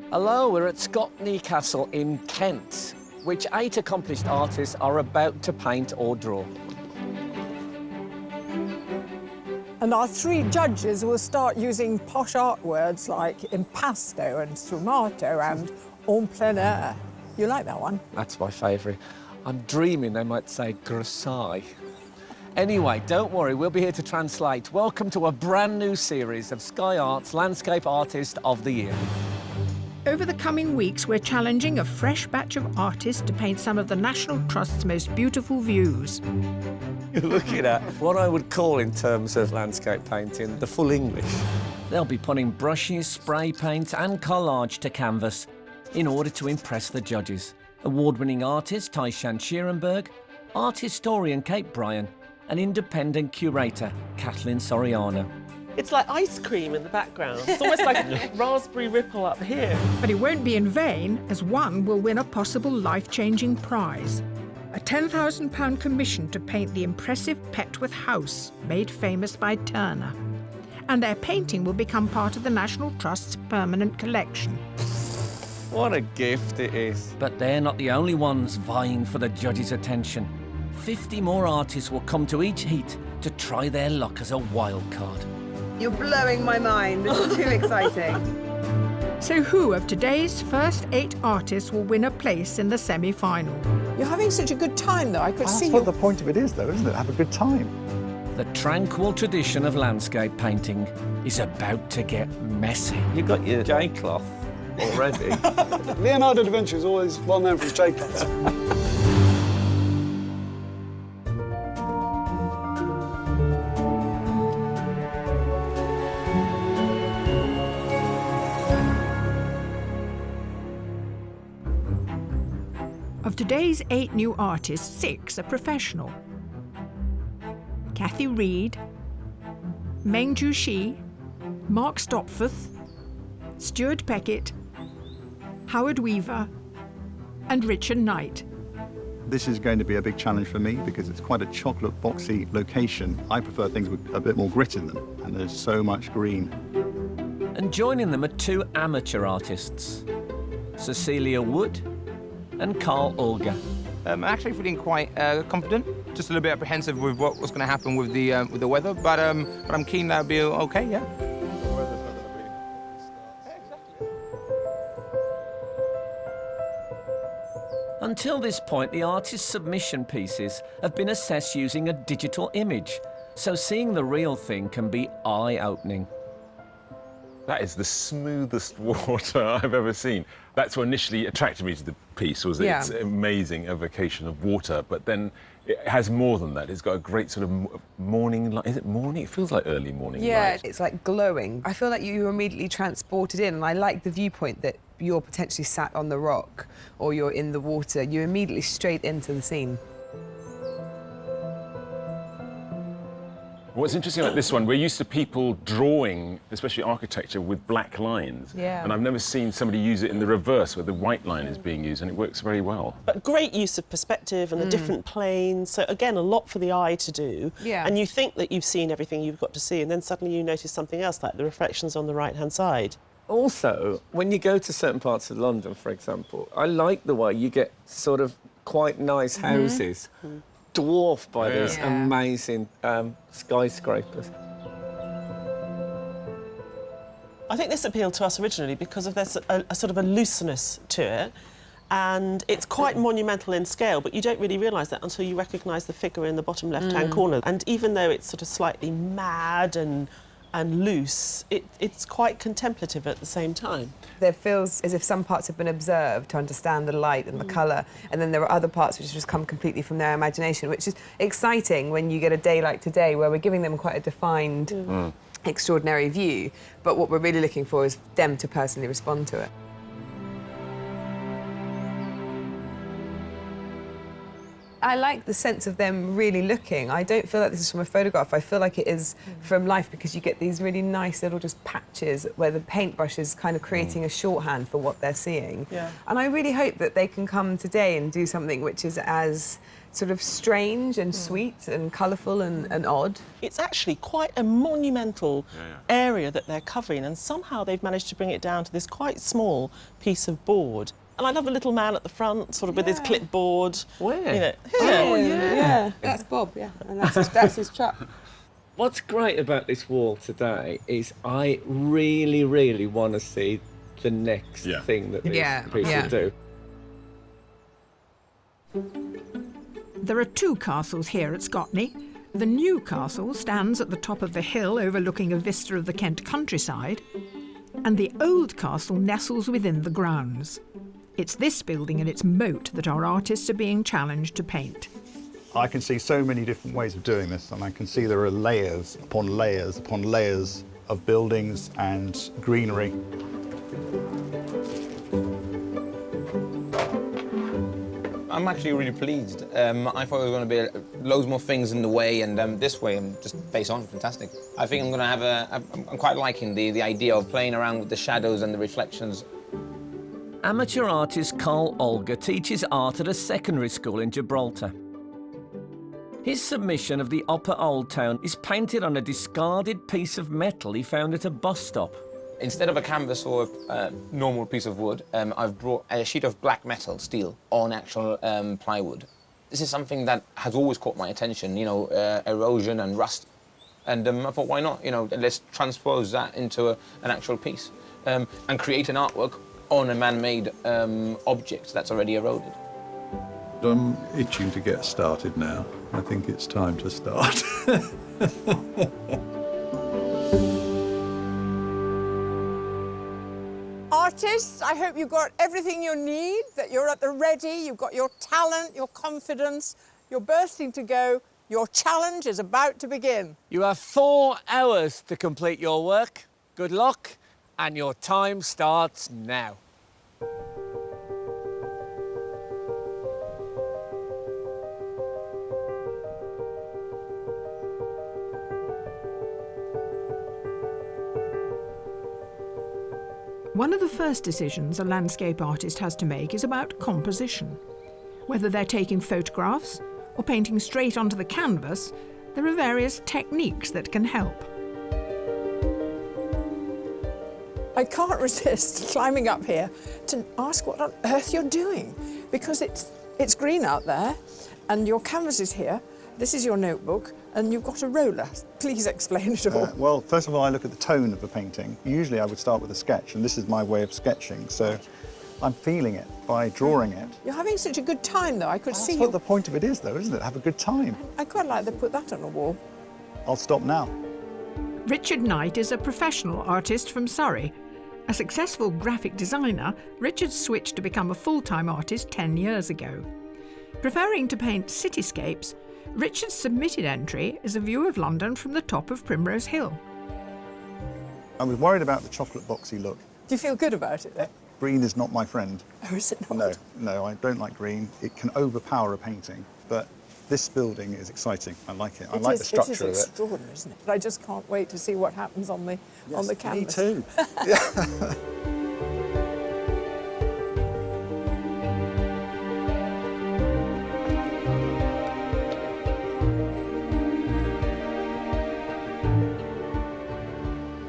Hello, we're at Scotney Castle in Kent, which 8 accomplished artists are about to paint or draw. And our 3 judges will start using posh art words like impasto and sfumato and en plein air. You like that one? That's my favourite. I'm dreaming they might say grisaille. Anyway, don't worry, we'll be here to translate. Welcome to a brand new series of Sky Arts Landscape Artist of the Year. Over the coming weeks, we're challenging a fresh batch of artists to paint some of the National Trust's most beautiful views. You're looking at what I would call, in terms of landscape painting, the full English. They'll be putting brushes, spray paint and collage to canvas in order to impress the judges. Award-winning artist Tai Shan Shierenberg, art historian Kate Bryan and independent curator Kathleen Soriano. It's like ice cream in the background. It's almost like a raspberry ripple up here. But it won't be in vain, as one will win a possible life-changing prize. A £10,000 commission to paint the impressive Petworth house, made famous by Turner. And their painting will become part of the National Trust's permanent collection. What a gift it is. But they're not the only ones vying for the judges' attention. 50 more artists will come to each heat to try their luck as a wild card. You're blowing my mind. This is too exciting. So who of today's first 8 artists will win a place in the semi-final? You're having such a good time, though. I could see That's what the point of it is, though, isn't it? Have a good time. The tranquil tradition of landscape painting is about to get messy. You got your J-cloth already. Leonardo da Vinci is always well known for his J-cloths. Of today's 8 new artists, 6 are professional. Kathy Reed, Meng Ju Shi, Mark Stopforth, Stuart Peckett, Howard Weaver, and Richard Knight. This is going to be a big challenge for me because it's quite a chocolate boxy location. I prefer things with a bit more grit in them, and there's so much green. And joining them are 2 amateur artists, Cecilia Wood and Carl Olga. I'm actually feeling quite confident. Just a little bit apprehensive with what was going to happen with the weather, but I'm keen that'll be okay. Yeah. Until this point, the artist's submission pieces have been assessed using a digital image, so seeing the real thing can be eye-opening. That is the smoothest water I've ever seen. That's what initially attracted me to the piece, was its amazing evocation of water, but then it has more than that. It's got a great sort of morning light. Is it morning? It feels like early morning light. It's like glowing. I feel like you're immediately transported in, and I like the viewpoint that you're potentially sat on the rock or you're in the water. You're immediately straight into the scene. What's interesting about this one, we're used to people drawing, especially architecture, with black lines. Yeah. And I've never seen somebody use it in the reverse, where the white line is being used, and it works very well. But great use of perspective and the different planes. So again, a lot for the eye to do. Yeah. And you think that you've seen everything you've got to see, and then suddenly you notice something else, like the reflections on the right-hand side. Also, when you go to certain parts of London, for example, I like the way you get sort of quite nice houses dwarfed by these amazing skyscrapers. I think this appealed to us originally because of there's a sort of a looseness to it, and it's quite monumental in scale, but you don't really realise that until you recognise the figure in the bottom left-hand corner. And even though it's sort of slightly mad and loose, it's quite contemplative at the same time. There feels as if some parts have been observed to understand the light and the colour, and then there are other parts which just come completely from their imagination, which is exciting when you get a day like today where we're giving them quite a defined, extraordinary view, but what we're really looking for is them to personally respond to it. I like the sense of them really looking. I don't feel like this is from a photograph. I feel like it is from life, because you get these really nice little just patches where the paintbrush is kind of creating a shorthand for what they're seeing. Yeah. And I really hope that they can come today and do something which is as sort of strange and sweet and colourful and odd. It's actually quite a monumental area that they're covering, and somehow they've managed to bring it down to this quite small piece of board. And I love the little man at the front, sort of with his clipboard. Where? You know, Oh, yeah. That's Bob, yeah. And that's his truck. What's great about this wall today is I really, really want to see the next thing that these people do. There are two castles here at Scotney. The new castle stands at the top of the hill overlooking a vista of the Kent countryside, and the old castle nestles within the grounds. It's this building and its moat that our artists are being challenged to paint. I can see so many different ways of doing this, and I can see there are layers upon layers upon layers of buildings and greenery. I'm actually really pleased. I thought there were going to be loads more things in the way, and this way I'm just face on, fantastic. I think I'm going to have I'm quite liking the idea of playing around with the shadows and the reflections. Amateur artist Carl Olga teaches art at a secondary school in Gibraltar. His submission of the Upper Old Town is painted on a discarded piece of metal he found at a bus stop. Instead of a canvas or a normal piece of wood, I've brought a sheet of black metal, steel, on actual plywood. This is something that has always caught my attention, you know, erosion and rust. And I thought, why not, you know, let's transpose that into an actual piece and create an artwork on a man-made object that's already eroded. I'm itching to get started now. I think it's time to start. Artists, I hope you've got everything you need, that you're at the ready, you've got your talent, your confidence, you're bursting to go. Your challenge is about to begin. You have 4 hours to complete your work. Good luck, and your time starts now. One of the first decisions a landscape artist has to make is about composition. Whether they're taking photographs or painting straight onto the canvas, there are various techniques that can help. I can't resist climbing up here to ask what on earth you're doing, because it's green out there and your canvas is here. This is your notebook and you've got a roller. Please explain it all. Well, first of all, I look at the tone of the painting. Usually I would start with a sketch, and this is my way of sketching. So I'm feeling it by drawing it. You're having such a good time, though. I could see That's what the point of it is, though, isn't it? Have a good time. I quite like to put that on a wall. I'll stop now. Richard Knight is a professional artist from Surrey. A successful graphic designer, Richard switched to become a full-time artist 10 years ago. Preferring to paint cityscapes, Richard's submitted entry is a view of London from the top of Primrose Hill. I was worried about the chocolate boxy look. Do you feel good about it, though? Green is not my friend. Oh, is it not? No, I don't like green. It can overpower a painting, but this building is exciting. I like it. I like the structure of it. It is extraordinary, isn't it? But I just can't wait to see what happens on the canvas. Me too.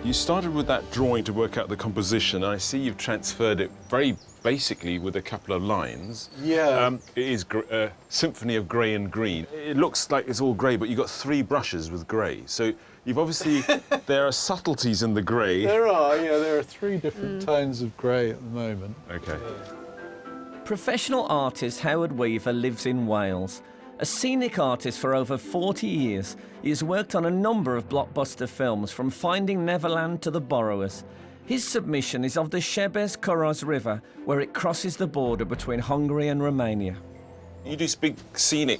You started with that drawing to work out the composition. I see you've transferred it very basically with a couple of lines. Yeah. It is a symphony of grey and green. It looks like it's all grey, but you've got 3 brushes with grey. So you've obviously, there are subtleties in the grey. There are 3 different tones of grey at the moment. Okay. Professional artist Howard Weaver lives in Wales. A scenic artist for over 40 years, he has worked on a number of blockbuster films, from Finding Neverland to The Borrowers. His submission is of the Shebes-Kuros River, where it crosses the border between Hungary and Romania. You do big scenic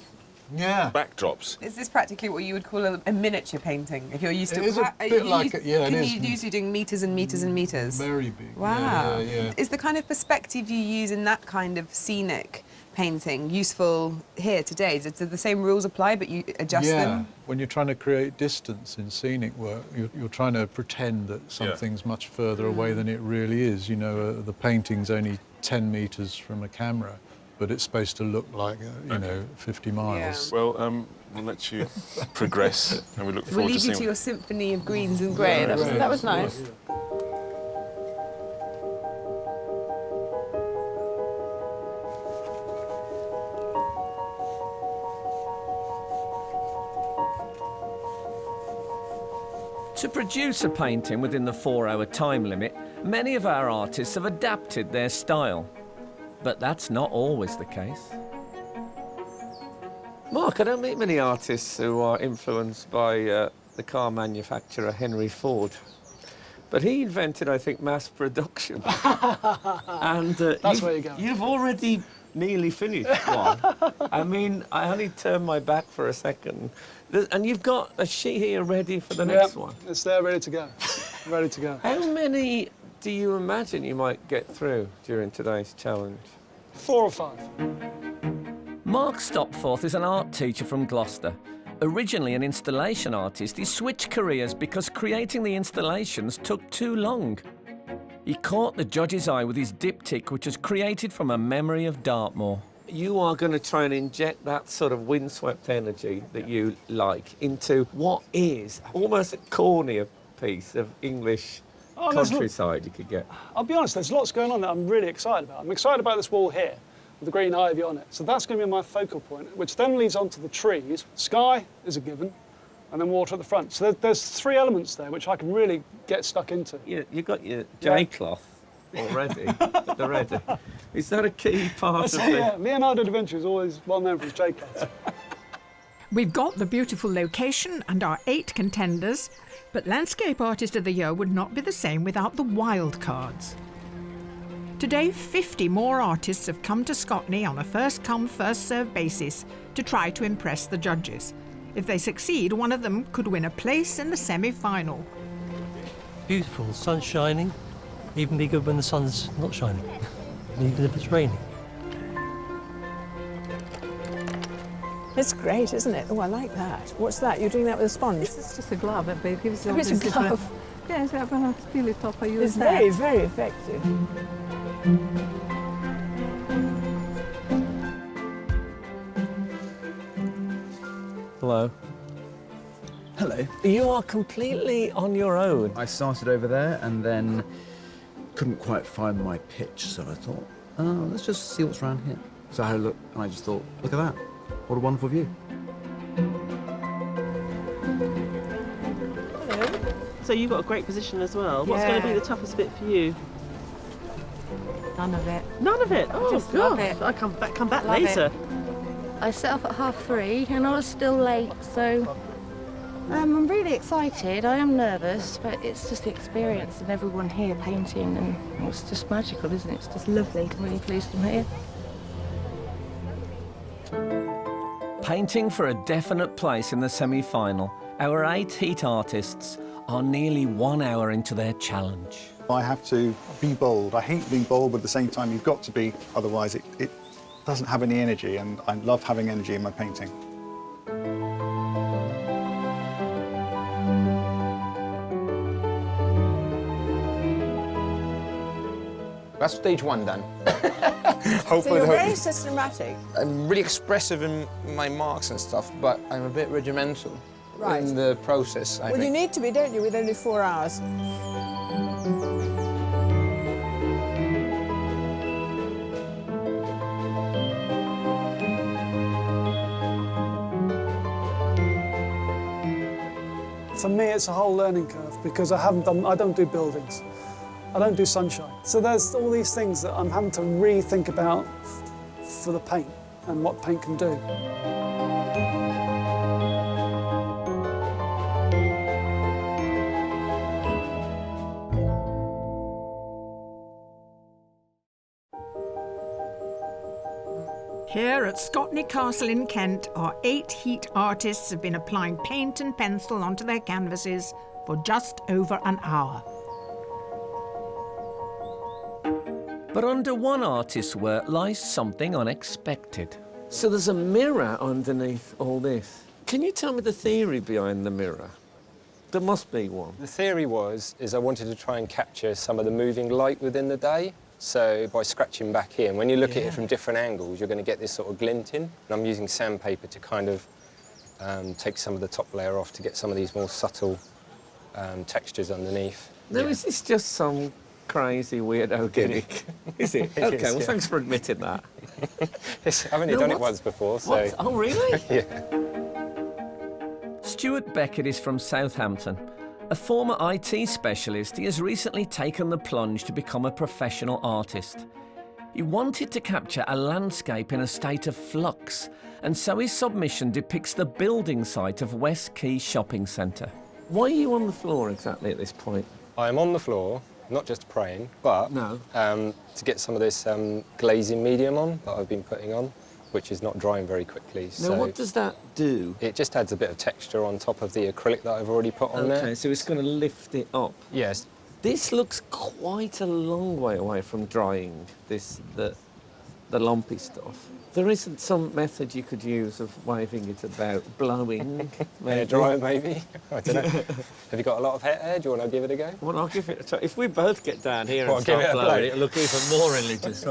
backdrops. Is this practically what you would call a miniature painting? If you're used to It is a bit like it, yeah, it is. You're usually doing metres and metres and metres. Very big. Wow. Yeah. Is the kind of perspective you use in that kind of scenic painting useful here today? Do the same rules apply, but you adjust them? When you're trying to create distance in scenic work, you're trying to pretend that something's much further away than it really is. You know, the painting's only 10 metres from a camera, but it's supposed to look like, you know, 50 miles. Well, we'll let you progress, and we look forward to seeing... We'll leave you to your symphony of greens and grey. That was nice. To produce a painting within the 4-hour time limit, many of our artists have adapted their style. But that's not always the case. Mark, I don't meet many artists who are influenced by the car manufacturer Henry Ford. But he invented, I think, mass production. And that's where you're going. You've already nearly finished one. I mean, I only turned my back for a second. And you've got a sheet here ready for the next one. It's there, ready to go. Ready to go. How many do you imagine you might get through during today's challenge? 4 or 5. Mark Stopforth is an art teacher from Gloucester. Originally an installation artist, he switched careers because creating the installations took too long. He caught the judge's eye with his diptych, which was created from a memory of Dartmoor. You are going to try and inject that sort of windswept energy that you like into what is almost a cornier piece of English countryside you could get. I'll be honest, there's lots going on that I'm really excited about. I'm excited about this wall here with the green ivy on it. So that's going to be my focal point, which then leads on to the trees. Sky is a given, and then water at the front. So there's 3 elements there which I can really get stuck into. You've got your J-cloth already at the ready. Is that a key part of it? Yeah, Leonardo da Vinci is always well known for his J-cloths. We've got the beautiful location and our 8 contenders, but Landscape Artist of the Year would not be the same without the wild cards. Today, 50 more artists have come to Scotney on a first-come, first-served basis to try to impress the judges. If they succeed, one of them could win a place in the semi-final. Beautiful, sun's shining. Even be good when the sun's not shining, even if it's raining. It's great, isn't it? Oh, I like that. What's that? You're doing that with a sponge? It's just a glove, but it gives you It's a glove. Yes, I'm going to steal it off. I use It's very, very effective. Hello. Hello. You are completely on your own. I started over there and then couldn't quite find my pitch, so I thought, let's just see what's around here. So I had a look and I just thought, look at that. What a wonderful view. Hello. So you've got a great position as well. What's going to be the toughest bit for you? None of it. None of it? Oh, just love gosh. it. I'll come back Love later. it. I set off at 3:30 and I was still late, so I'm really excited. I am nervous, but it's just the experience and everyone here painting, and it's just magical, isn't it? It's just lovely. I'm really pleased I'm here. Painting for a definite place in the semi-final, our 8 heat artists are nearly 1 hour into their challenge. I have to be bold. I hate being bold, but at the same time, you've got to be, otherwise it doesn't have any energy, and I love having energy in my painting. That's stage 1 done. So you're very systematic. I'm really expressive in my marks and stuff, but I'm a bit regimental in the process, I Well, think. you need to be, don't you, with only 4 hours? For me, it's a whole learning curve because I don't do buildings. I don't do sunshine. So there's all these things that I'm having to rethink about for the paint and what paint can do. Here at Scotney Castle in Kent, our 8 heat artists have been applying paint and pencil onto their canvases for just over an hour. But under one artist's work lies something unexpected. So there's a mirror underneath all this. Can you tell me the theory behind the mirror? There must be one. The theory is I wanted to try and capture some of the moving light within the day. So by scratching back here, and when you look at it from different angles, you're going to get this sort of glint in. And I'm using sandpaper to kind of take some of the top layer off to get some of these more subtle textures underneath. Now, is this just some crazy weirdo gimmick? Is it? It OK, is, well, yeah. thanks for admitting that. I've only done it once before, so... What? Oh, really? Yeah. Stuart Beckett is from Southampton. A former IT specialist, he has recently taken the plunge to become a professional artist. He wanted to capture a landscape in a state of flux, and so his submission depicts the building site of West Quay Shopping Centre. Why are you on the floor exactly at this point? I'm on the floor, not just praying, but to get some of this glazing medium on that I've been putting on, which is not drying very quickly. Now, So what does that do? it just adds a bit of texture on top of the acrylic that I've already put on there. OK, so it's going to lift it up. Yes. This looks quite a long way away from drying, the lumpy stuff. There isn't some method you could use of waving it about, blowing, maybe? Hair dryer, maybe? I don't know. Have you got a lot of hair? Do you want to give it a go? Well, I'll give it a try. If we both get down here Well, and give start it a blowing, blow. it'll look even more religious.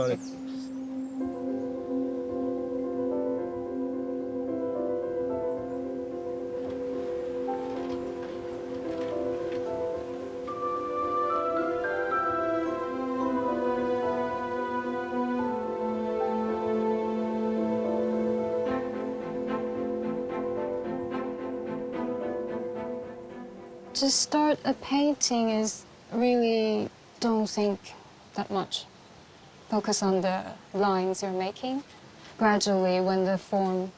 To start a painting is really don't think that much. Focus on the lines you're making. Gradually, when the form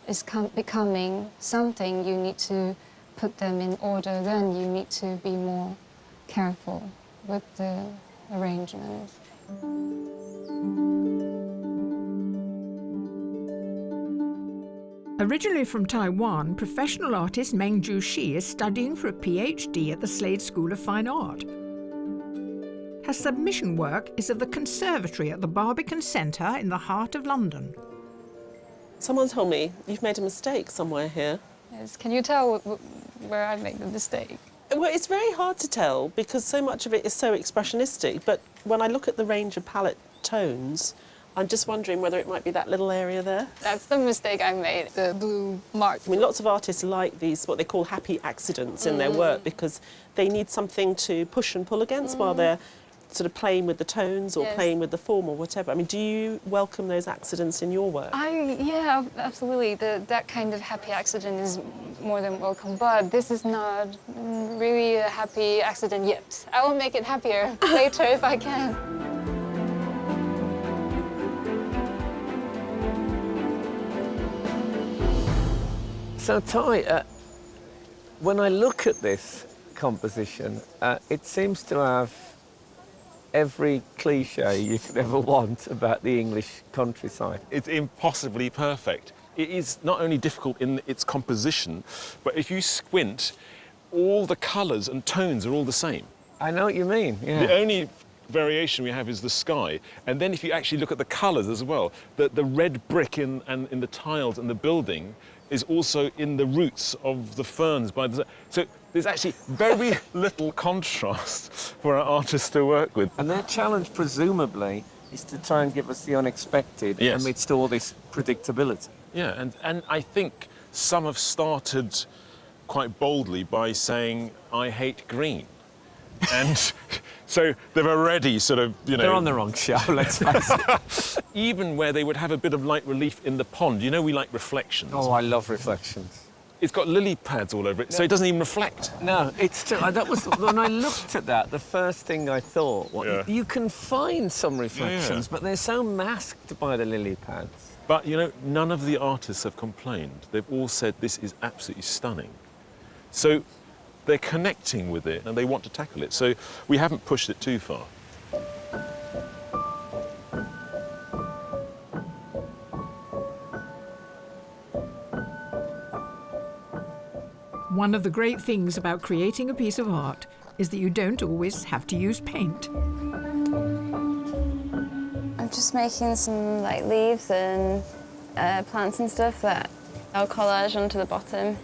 is becoming something, you need to put them in order. Then you need to be more careful with the arrangement. Originally from Taiwan, professional artist Meng Ju Shi is studying for a PhD at the Slade School of Fine Art. Her submission work is of the conservatory at the Barbican Centre in the heart of London. Someone told me you've made a mistake somewhere here. Yes, can you tell where I made the mistake? Well, it's very hard to tell because so much of it is so expressionistic, but when I look at the range of palette tones, I'm just wondering whether it might be that little area there. That's the mistake I made, the blue mark. I mean, lots of artists like these, what they call happy accidents in their work, because they need something to push and pull against while they're sort of playing with the tones or playing with the form or whatever. I mean, do you welcome those accidents in your work? Yeah, absolutely. That kind of happy accident is more than welcome, but this is not really a happy accident yet. I will make it happier later if I can. So, Tai, when I look at this composition, it seems to have every cliche you could ever want about the English countryside. It's impossibly perfect. It is not only difficult in its composition, but if you squint, all the colours and tones are all the same. I know what you mean, yeah. The only variation we have is the sky. And then if you actually look at the colours as well, the red brick in the tiles and the building is also in the roots of the ferns by the... So there's actually very little contrast for our artists to work with. And their challenge, presumably, is to try and give us the unexpected amidst all this predictability. Yeah, and I think some have started quite boldly by saying, I hate green. And so they've already sort of, you know... They're on the wrong show, let's face it. Even where they would have a bit of light relief in the pond. You know we like reflections. Oh, I love reflections. It's got lily pads all over it, so it doesn't even reflect. No, it's true. That was, when I looked at that, the first thing I thought, you can find some reflections, but they're so masked by the lily pads. But, you know, none of the artists have complained. They've all said this is absolutely stunning. So they're connecting with it and they want to tackle it. So we haven't pushed it too far. One of the great things about creating a piece of art is that you don't always have to use paint. just making some like leaves and plants and stuff that I'll collage onto the bottom.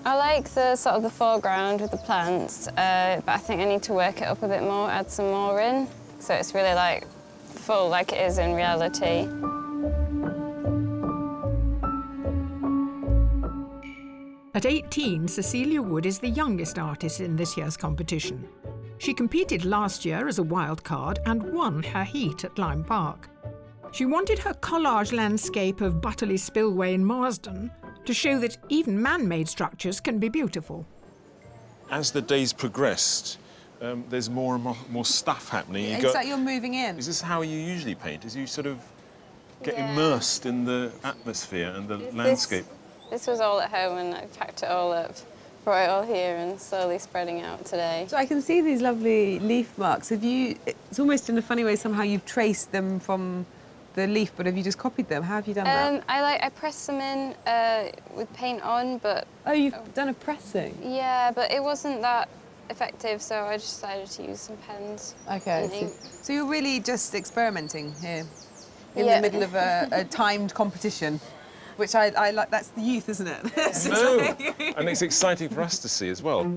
I like the sort of the foreground with the plants, but I think I need to work it up a bit more, add some more in, so it's really like full like it is in reality. At 18, Cecilia Wood is the youngest artist in this year's competition. She competed last year as a wild card and won her heat at Lyme Park. She wanted her collage landscape of Butterley Spillway in Marsden to show that even man-made structures can be beautiful. As the days progressed, there's more and more stuff happening. It's like you're moving in. Is this how you usually paint? Is you sort of get immersed in the atmosphere and the landscape? This was all at home and I packed it all up, brought it all here and slowly spreading out today. So I can see these lovely leaf marks. It's almost in a funny way somehow you've traced them from the leaf, but have you just copied them? How have you done that? I pressed them in with paint on, but... Oh, you've done a pressing? Yeah, but it wasn't that effective, so I just decided to use some pens. Okay. So you're really just experimenting here in the middle of a timed competition, which I like. That's the youth, isn't it? No, and it's exciting for us to see as well.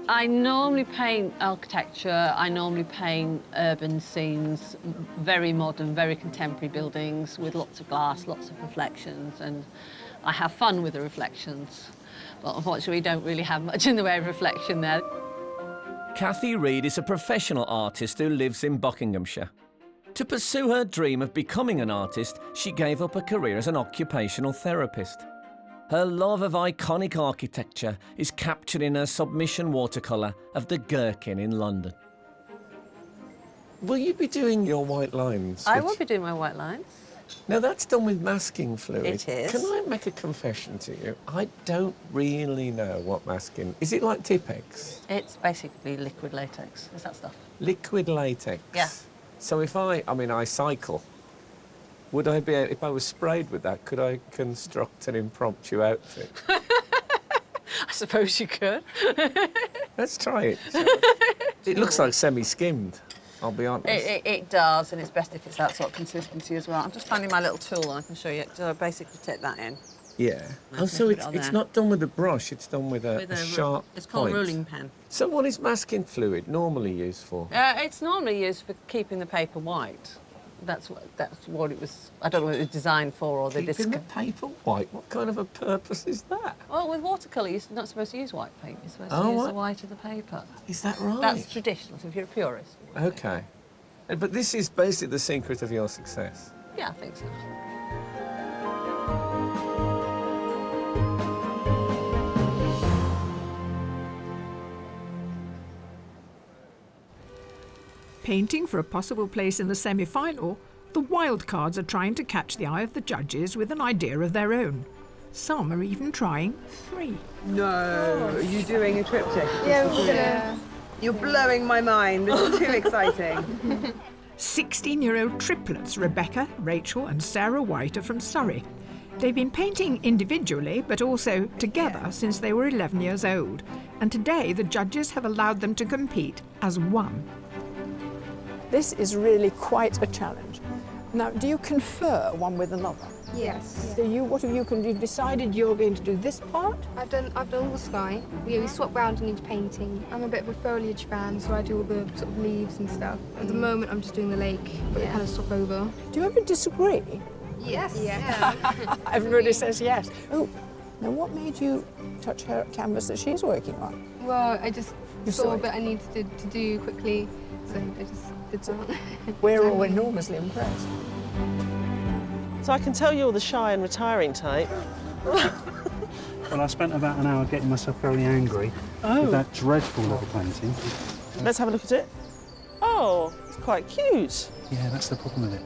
I normally paint architecture, I normally paint urban scenes, very modern, very contemporary buildings with lots of glass, lots of reflections, and I have fun with the reflections. But unfortunately, we don't really have much in the way of reflection there. Kathy Reid is a professional artist who lives in Buckinghamshire. To pursue her dream of becoming an artist, she gave up a career as an occupational therapist. Her love of iconic architecture is captured in her submission watercolour of the Gherkin in London. Will you be doing your white lines? I will be doing my white lines. Now, that's done with masking fluid. It is. Can I make a confession to you? I don't really know what masking... Is it like Tipex? It's basically liquid latex. Is that stuff? Liquid latex? Yeah. So if I cycle. Would I be able, if I was sprayed with that, could I construct an impromptu outfit? I suppose you could. Let's try it. It looks like semi-skimmed, I'll be honest. It does, and it's best if it's that sort of consistency as well. I'm just finding my little tool and I can show you. So I basically take that in. Yeah. Oh, so it's not done with a brush, it's done with a sharp It's called point. a ruling pen. So what is masking fluid normally used for? It's normally used for keeping the paper white. That's what it was. I don't know what it was designed for, or Keeping the paper white. What kind of a purpose is that? Well, with watercolour, you're not supposed to use white paint. You're supposed to use the white of the paper. Is that right? That's traditional. So if you're a purist. Okay. But this is basically the secret of your success. Yeah, I think so. Painting for a possible place in the semi-final, the wildcards are trying to catch the eye of the judges with an idea of their own. Some are even trying 3. No, are you doing a triptych? Yeah. You're blowing my mind. This is too exciting. 16-year-old triplets Rebecca, Rachel and Sarah White are from Surrey. They've been painting individually but also together since they were 11 years old, and today the judges have allowed them to compete as one. This is really quite a challenge. Now, do you confer one with another? Yes. So you've decided you're going to do this part? I've done all the sky. We swap round in each painting. I'm a bit of a foliage fan, so I do all the sort of leaves and stuff. At the moment, I'm just doing the lake, but we kind of swap over. Do you ever disagree? Yes. Yeah. Everybody says yes. Oh, now what made you touch her canvas that she's working on? Well, I just saw a bit I needed to do quickly, so I just did that. We're all enormously impressed. So I can tell you're the shy and retiring type. Well, I spent about an hour getting myself very angry with that dreadful little painting. Let's have a look at it. Oh, it's quite cute. Yeah, that's the problem with it.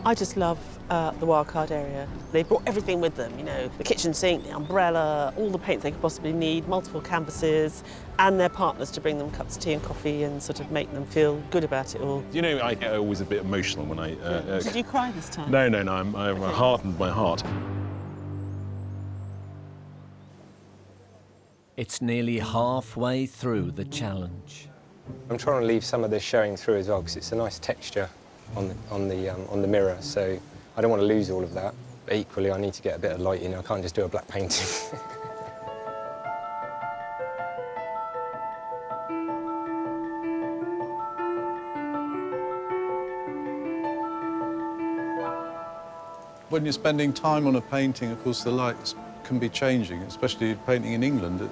I just love the wildcard area. They brought everything with them, you know, the kitchen sink, the umbrella, all the paints they could possibly need, multiple canvases, and their partners to bring them cups of tea and coffee and sort of make them feel good about it all. You know, I get always a bit emotional when I... Did you cry this time? No, I'm hardened by heart. It's nearly halfway through the challenge. I'm trying to leave some of this showing through as well, because it's a nice texture on the mirror, so I don't want to lose all of that. But equally, I need to get a bit of light in. I can't just do a black painting. When you're spending time on a painting, of course, the lights can be changing, especially painting in England. It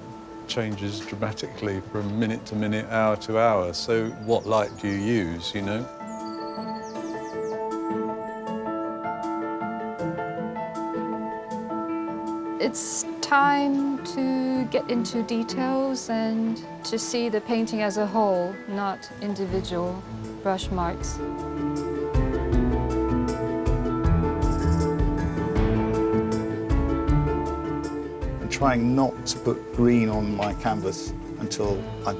changes dramatically from minute to minute, hour to hour. So what light do you use, you know? It's time to get into details and to see the painting as a whole, not individual brush marks. I'm trying not to put green on my canvas until the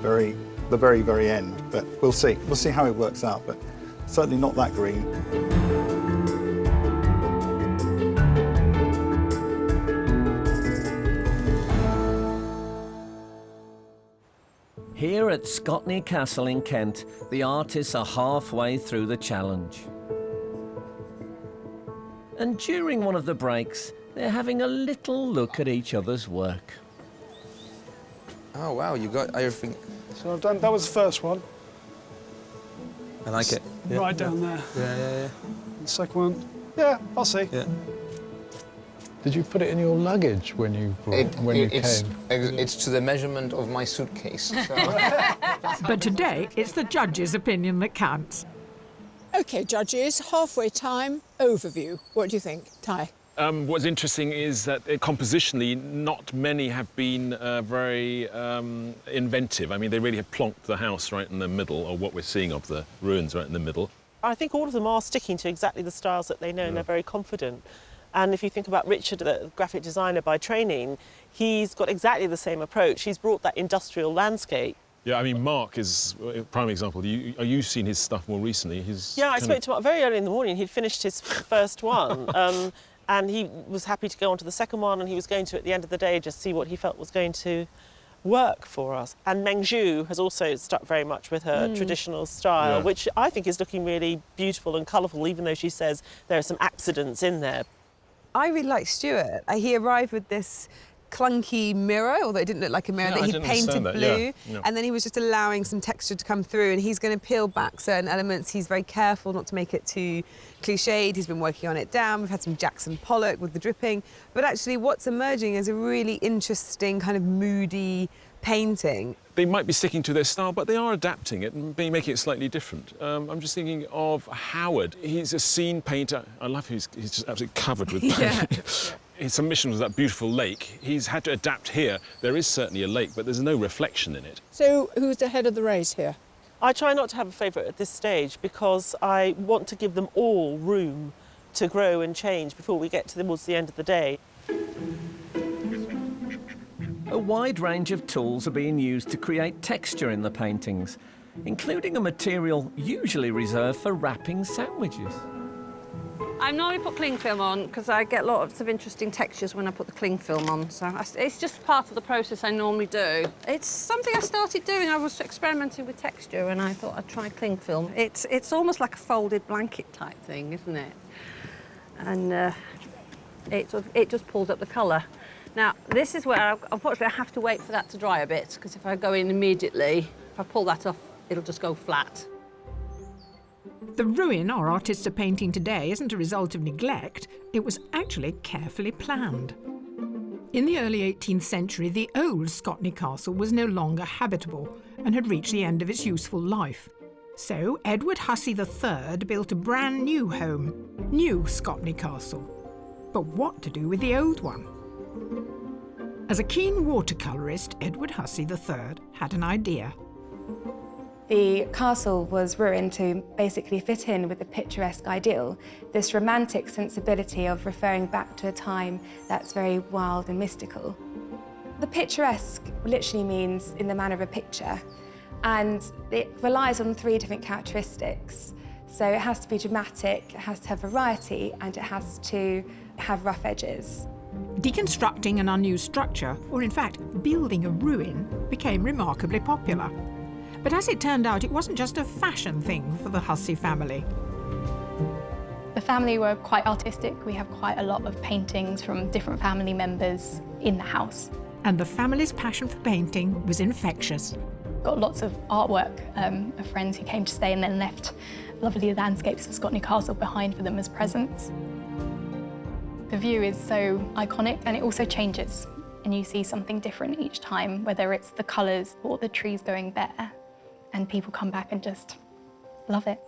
very end, but we'll see. We'll see how it works out, but certainly not that green. Here at Scotney Castle in Kent, the artists are halfway through the challenge. And during one of the breaks, they're having a little look at each other's work. Oh, wow, you got everything. So I've done, that was the first one. I like it. Yeah, right down there. Yeah. The second one, yeah, I'll see. Yeah. Did you put it in your luggage when you came? It's to the measurement of my suitcase. So. But today, it's the judges' opinion that counts. OK, judges, halfway time, overview. What do you think, Tai? What's interesting is that compositionally, not many have been very inventive. I mean, they really have plonked the house right in the middle, or what we're seeing of the ruins right in the middle. I think all of them are sticking to exactly the styles that they know, and they're very confident. And if you think about Richard, the graphic designer by training, he's got exactly the same approach. He's brought that industrial landscape. Yeah, I mean, Mark is a prime example. You've seen his stuff more recently. Yeah, I spoke to Mark very early in the morning. He'd finished his first one, and he was happy to go on to the second one, and he was going to, at the end of the day, just see what he felt was going to work for us. And Meng Zhu has also stuck very much with her traditional style, which I think is looking really beautiful and colourful, even though she says there are some accidents in there. I really like Stuart. He arrived with this clunky mirror, although it didn't look like a mirror, that he'd painted blue. Yeah. And then he was just allowing some texture to come through, and he's going to peel back certain elements. He's very careful not to make it too cliched. He's been working on it down. We've had some Jackson Pollock with the dripping. But actually what's emerging is a really interesting kind of moody painting. They might be sticking to their style, but they are adapting it and making it slightly different. I'm just thinking of Howard. He's a scene painter. I love he's just absolutely covered with paint. His submission was that beautiful lake. He's had to adapt here. There is certainly a lake, but there's no reflection in it. So who's the head of the race here? I try not to have a favourite at this stage because I want to give them all room to grow and change before we get towards the end of the day. A wide range of tools are being used to create texture in the paintings, including a material usually reserved for wrapping sandwiches. I normally put cling film on because I get lots of interesting textures when I put the cling film on. So it's just part of the process I normally do. It's something I started doing. I was experimenting with texture and I thought I'd try cling film. It's almost like a folded blanket type thing, isn't it? And it just pulls up the colour. Now, this is where, unfortunately, I have to wait for that to dry a bit, because if I go in immediately, if I pull that off, it'll just go flat. The ruin our artists are painting today isn't a result of neglect. It was actually carefully planned. In the early 18th century, the old Scotney Castle was no longer habitable and had reached the end of its useful life. So Edward Hussey III built a brand new home, New Scotney Castle. But what to do with the old one? As a keen watercolourist, Edward Hussey III had an idea. The castle was ruined to basically fit in with the picturesque ideal, this romantic sensibility of referring back to a time that's very wild and mystical. The picturesque literally means in the manner of a picture, and it relies on 3 different characteristics. So it has to be dramatic, it has to have variety, and it has to have rough edges. Deconstructing an unused structure, or in fact, building a ruin, became remarkably popular. But as it turned out, it wasn't just a fashion thing for the Hussey family. The family were quite artistic. We have quite a lot of paintings from different family members in the house. And the family's passion for painting was infectious. Got lots of artwork of friends who came to stay and then left lovely landscapes of Scotney Castle behind for them as presents. The view is so iconic, and it also changes, and you see something different each time, whether it's the colours or the trees going bare, and people come back and just love it.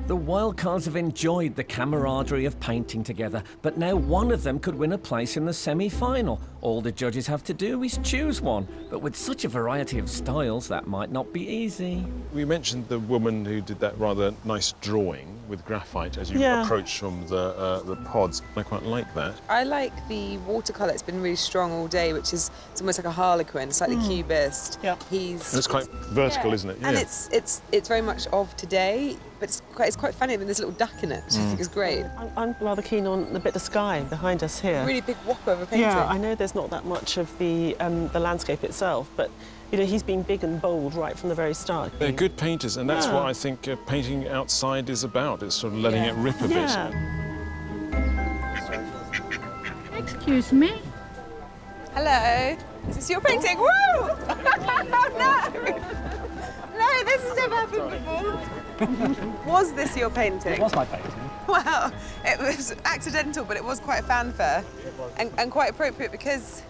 The wildcards have enjoyed the camaraderie of painting together, but now one of them could win a place in the semi-final. All the judges have to do is choose one, but with such a variety of styles, that might not be easy. We mentioned the woman who did that rather nice drawing with graphite as you approach from the pods. I quite like that. I like the watercolour. It's been really strong all day, which is it's almost like a harlequin, slightly cubist. Yeah. And it's quite vertical, isn't it? And it's very much of today, but it's quite funny. I mean, there's a little duck in it, which I think is great. I'm rather keen on the bit of sky behind us here. Really big whopper of a painting. Yeah, I know there's not that much of the landscape itself, but you know, he's been big and bold right from the very start. They're good painters, and that's what I think painting outside is about. It's sort of letting it rip a bit. Excuse me? Hello. Is this your painting? Woo! No! No, this has never happened before. Was this your painting? It was my painting. Wow. It was accidental, but it was quite a fanfare. And quite appropriate because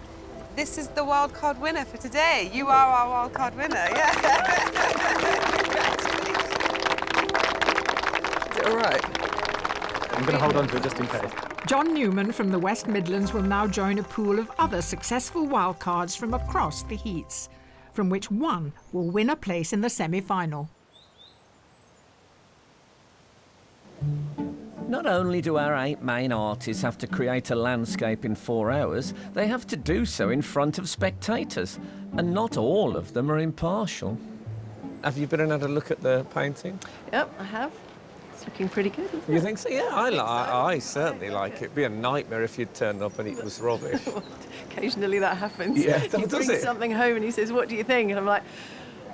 this is the wildcard winner for today. You are our wildcard winner, yeah. Is it all right? I'm going to hold on to it just in case. John Newman from the West Midlands will now join a pool of other successful wildcards from across the heats, from which one will win a place in the semi-final. Not only do our 8 main artists have to create a landscape in 4 hours, they have to do so in front of spectators, and not all of them are impartial. Have you been and had a look at the painting? Yep, I have. It's looking pretty good, isn't it? You think so? Yeah, I certainly like it. It'd be a nightmare if you'd turned up and it was rubbish. Occasionally that happens. Yeah, you does bring it? something home and he says, "What do you think?" And I'm like,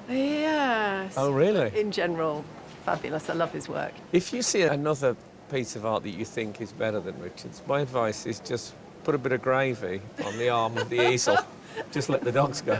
"Yes." Oh, really? In general, fabulous. I love his work. If you see another piece of art that you think is better than Richard's, my advice is just put a bit of gravy on the arm of the easel. Just let the dogs go.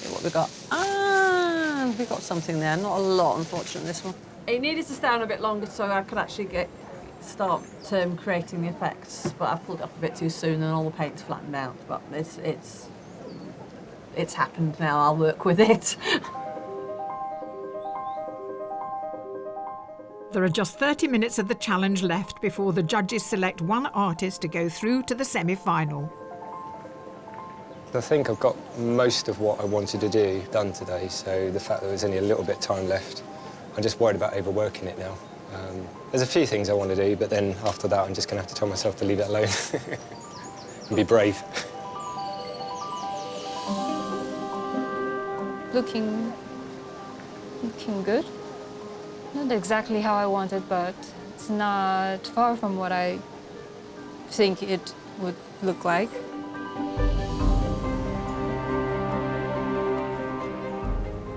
What we got? We got something there. Not a lot, unfortunately, this one. It needed to stay on a bit longer so I could actually start creating the effects, but I pulled it up a bit too soon and all the paint's flattened out. But it's happened now. I'll work with it. There are just 30 minutes of the challenge left before the judges select one artist to go through to the semi-final. I think I've got most of what I wanted to do done today, so the fact that there's only a little bit of time left, I'm just worried about overworking it now. There's a few things I want to do, but then after that I'm just going to have to tell myself to leave it alone and be brave. Looking good. Not exactly how I wanted, but it's not far from what I think it would look like.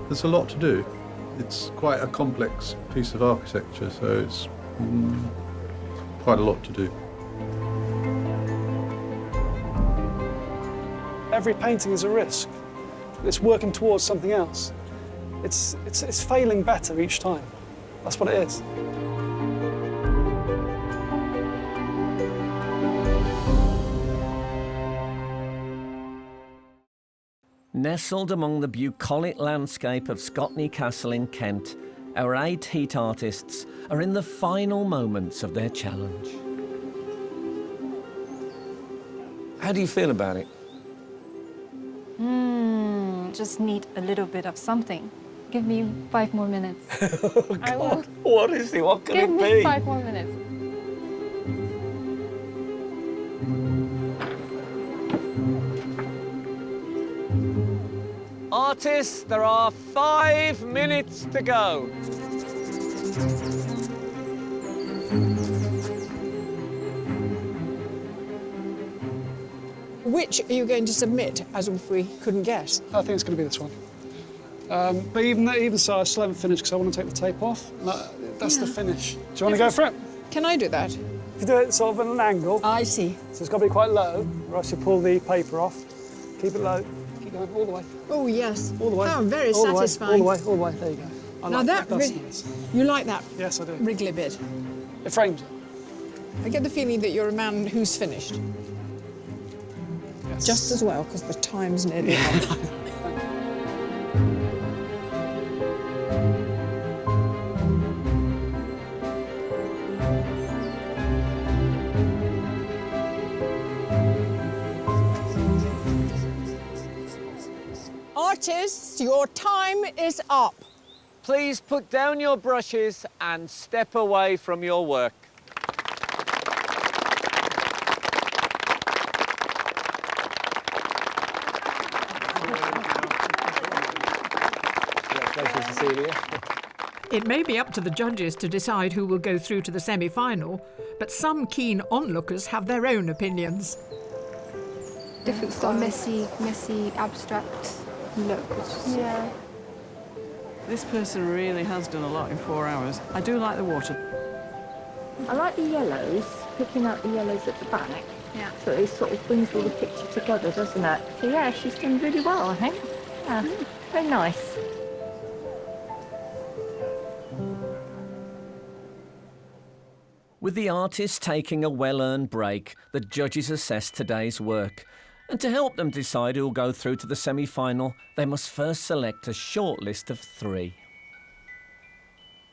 There's a lot to do. It's quite a complex piece of architecture, so it's quite a lot to do. Every painting is a risk. It's working towards something else. It's failing better each time. That's what it is. Nestled among the bucolic landscape of Scotney Castle in Kent, our 8 heat artists are in the final moments of their challenge. How do you feel about it? Just need a little bit of something. Give me 5 more minutes. Oh, I will. God. What is it? What can Give it me be? 5 more minutes. Artists, there are 5 minutes to go. Which are you going to submit, as if we couldn't guess? I think it's going to be this one. But even so, I still haven't finished because I want to take the tape off. That's the finish. Do you want to go for it? Can I do that? If you do it sort of at an angle. I see. So it's got to be quite low, or else you pull the paper off. Keep it low. Keep going all the way. Oh, yes. All the way. Oh, very all satisfying. All the way, all the way. There you go. I Now like that, that's nice. you like that? Yes, I do. Wriggly bit. It frames it. I get the feeling that you're a man who's finished. Yes. Just as well, because the time's nearly up. Artists, your time is up. Please put down your brushes and step away from your work. It may be up to the judges to decide who will go through to the semi-final, but some keen onlookers have their own opinions. Different style. Messy, abstract look. Yeah. This person really has done a lot in 4 hours. I do like the water. I like the yellows, picking out the yellows at the back. Yeah. So it sort of brings all the picture together, doesn't it? So yeah, she's done really well, I think. Yeah, very nice. With the artists taking a well-earned break, the judges assess today's work. And to help them decide who'll go through to the semi-final, they must first select a shortlist of 3.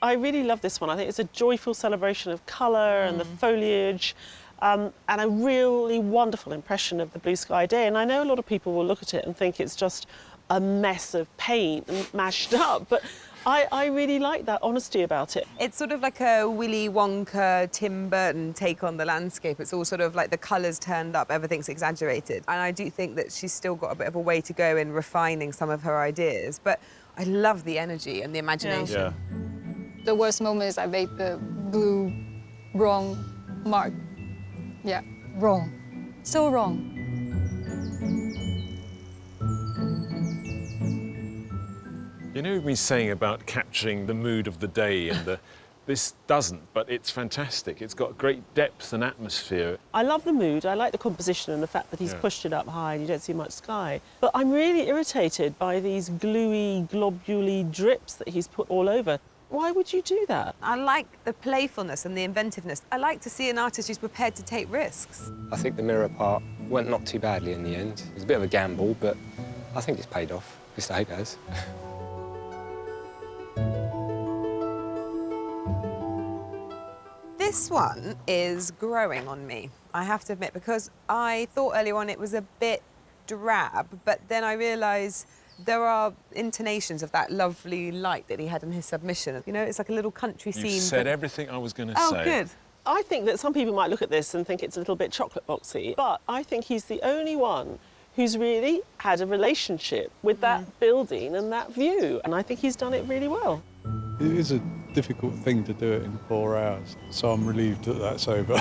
I really love this one. I think it's a joyful celebration of colour and the foliage, and a really wonderful impression of the blue sky day. And I know a lot of people will look at it and think it's just a mess of paint and mashed up, but I really like that honesty about it. It's sort of like a Willy Wonka, Tim Burton take on the landscape. It's all sort of like the colours turned up, everything's exaggerated. And I do think that she's still got a bit of a way to go in refining some of her ideas, but I love the energy and the imagination. Yeah. The worst moment is I made the blue wrong mark. Yeah, wrong. So wrong. You know me saying about capturing the mood of the day and this doesn't, but it's fantastic. It's got great depth and atmosphere. I love the mood, I like the composition and the fact that he's pushed it up high and you don't see much sky. But I'm really irritated by these gluey, globuly drips that he's put all over. Why would you do that? I like the playfulness and the inventiveness. I like to see an artist who's prepared to take risks. I think the mirror part went not too badly in the end. It was a bit of a gamble, but I think it's paid off. At least I hope it has. This one is growing on me, I have to admit, because I thought earlier on it was a bit drab, but then I realised there are intonations of that lovely light that he had in his submission. You know, it's like a little country scene. You said everything I was going to say. Oh, good. I think that some people might look at this and think it's a little bit chocolate boxy, but I think he's the only one who's really had a relationship with that building and that view, and I think he's done it really well. It is a difficult thing to do it in 4 hours, so I'm relieved that that's over.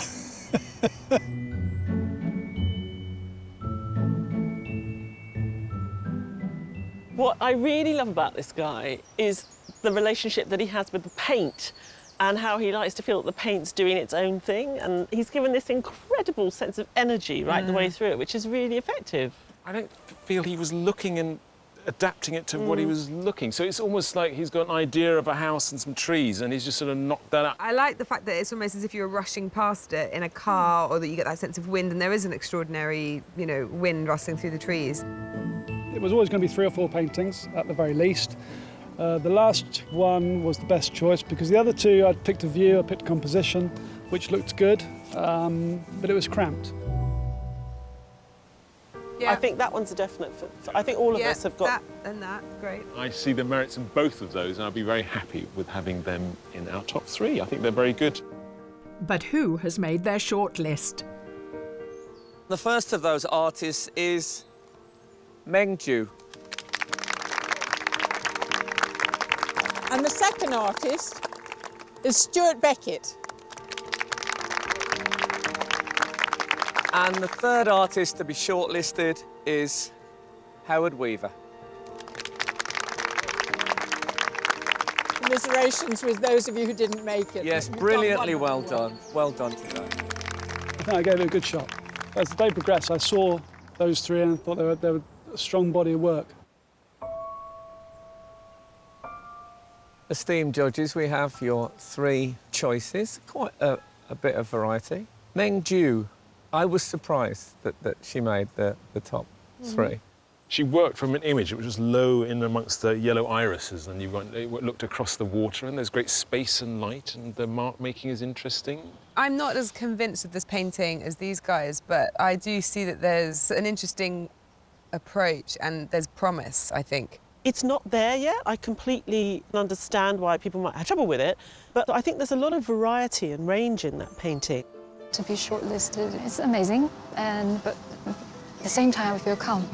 What I really love about this guy is the relationship that he has with the paint and how he likes to feel that the paint's doing its own thing, and he's given this incredible sense of energy right the way through it, which is really effective. I don't feel he was looking and adapting it to what he was looking. So it's almost like he's got an idea of a house and some trees and he's just sort of knocked that up. I like the fact that it's almost as if you're rushing past it in a car or that you get that sense of wind, and there is an extraordinary, you know, wind rustling through the trees. It was always going to be 3 or 4 paintings at the very least. The last one was the best choice because the other 2, I'd picked a view, I picked composition, which looked good, but it was cramped. I think that one's a definite. I think all of us have got that and that. Great. I see the merits in both of those, and I'll be very happy with having them in our top 3. I think they're very good. But who has made their shortlist? The first of those artists is Meng Ju. And the second artist is Stuart Beckett. And the third artist to be shortlisted is Howard Weaver. Commiserations with those of you who didn't make it. Yes, You've done brilliantly well wonderful done. Well done today. I think I gave it a good shot. As the day progressed, I saw those 3 and thought they were a strong body of work. Esteemed judges, we have your 3 choices. Quite a bit of variety. Meng Ju, I was surprised that she made the top 3. She worked from an image which was low in amongst the yellow irises, and you looked across the water, and there's great space and light, and the mark making is interesting. I'm not as convinced of this painting as these guys, but I do see that there's an interesting approach and there's promise, I think. It's not there yet. I completely understand why people might have trouble with it, but I think there's a lot of variety and range in that painting. To be shortlisted, it's amazing, but at the same time, I feel calm.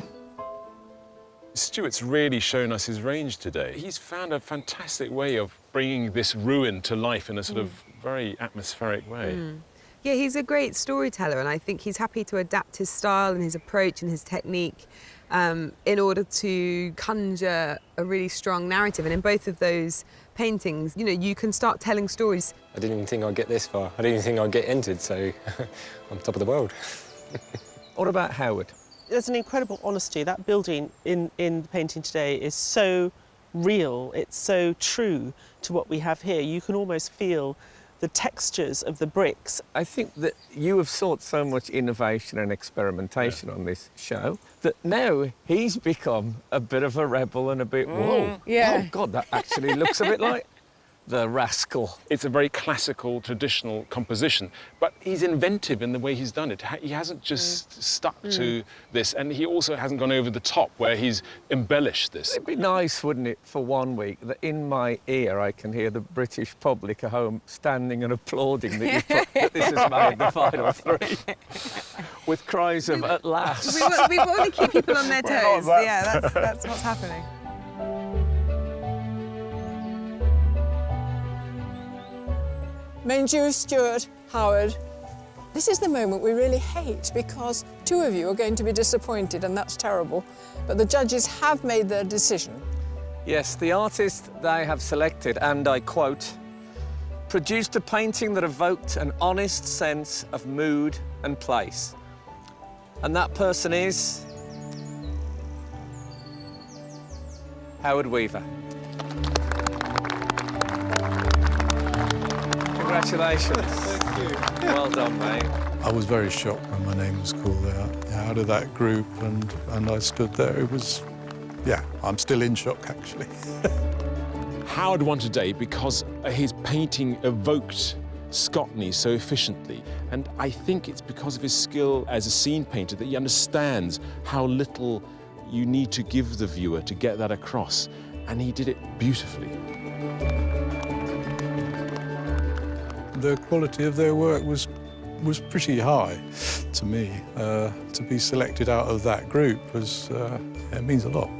Stuart's really shown us his range today. He's found a fantastic way of bringing this ruin to life in a sort of very atmospheric way. Yeah, he's a great storyteller, and I think he's happy to adapt his style and his approach and his technique in order to conjure a really strong narrative. And in both of those paintings, you know, you can start telling stories. I didn't even think I'd get this far. I didn't even think I'd get entered, so I'm top of the world. What about Howard? There's an incredible honesty. That building in the painting today is so real. It's so true to what we have here. You can almost feel the textures of the bricks. I think that you have sought so much innovation and experimentation on this show that now he's become a bit of a rebel and a bit, whoa, oh God, that actually looks a bit like the rascal. It's a very classical, traditional composition, but he's inventive in the way he's done it. He hasn't just stuck to this, and he also hasn't gone over the top where he's embellished this. It'd be nice, wouldn't it, for one week, that in my ear I can hear the British public at home standing and applauding that, that this has made the final 3, with cries of "at last." We want to keep people on their toes. Yeah, that's what's happening. Meng Ju, Stuart, Howard, this is the moment we really hate because 2 of you are going to be disappointed, and that's terrible. But the judges have made their decision. Yes, the artist they have selected, and I quote, produced a painting that evoked an honest sense of mood and place. And that person is Howard Weaver. Congratulations. Thank you. Well done, mate. I was very shocked when my name was called out of that group, and I stood there. It was, yeah, I'm still in shock, actually. Howard won today because his painting evoked Scotney so efficiently, and I think it's because of his skill as a scene painter that he understands how little you need to give the viewer to get that across, and he did it beautifully. The quality of their work was pretty high to me. To be selected out of that group was, it means a lot.